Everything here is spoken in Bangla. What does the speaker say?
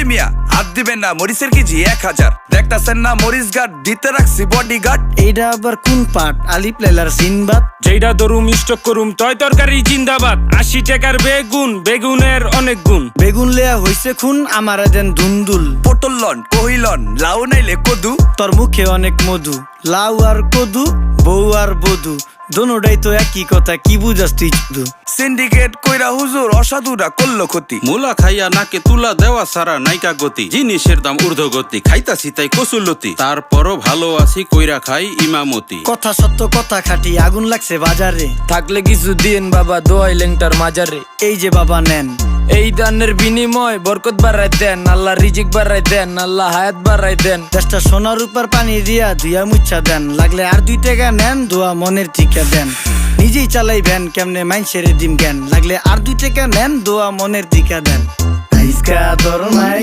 মিয়া হাত দিবেন না, মরিচের কেজি 1000। দেখতাছেন না মরিচ গার্ড দিতে রাখছি বডি গার্ড। এইটা আবার কোন পাট? আলিপ লাইলার সিনবাদ। যেইটা ধরুম স্টক করুম তয় তরকারি জিন্দাবাদ। 80 টাকার বেগুন, বেগুনের অনেক গুণ। বেগুন লেয়া হইছে খুন, আমারে দেন দুন্দুল। পটল লন, কহিলন, লাউ নাইলে কদু। তোর মুখে অনেক মধু, লাউ আর কদু, বউ আর বধু, দোনোটাই তো একই কথা, কি বুঝাস তুই শুধু? সিন্ডিকেট কইরা হুজুর অসাধুরা করলো ক্ষতি। মুলা খাইয়া নাকে তুলা দেওয়া সারা নাইকা গতি। জিনিসের দাম ঊর্ধ্বগতি, খাইতাছি তাই কসুলতি। তারপরও ভালো আছি কইরা খাই ইমামতি। কথা সত্য কথা খাটি, আগুন লাগছে বাজারে। থাকলে কিছু দিয়েন বাবা, দোয়াই লেংটার মাজারে। এই যে বাবা নেন, এই দানের বিনিময় বরকত বাড়াই দেন, আল্লাহ রিজিক বাড়াই দেন, আল্লাহ হায়াত বাড়াই দেন। দেশটা সোনার উপর পানি দিয়া ধুইয়া মুচ্ছা দেন। লাগলে আর 2 টাকা নেন, দোয়া মনের ঠিকা দেন। নিজেই চালাই ভ্যান, কেমনে মাইনসেরে দিম জ্ঞান। লাগলে আর 2 টাকা নেন, দোয়া মনের ঠিকা দেন। আইসকা তোর নাই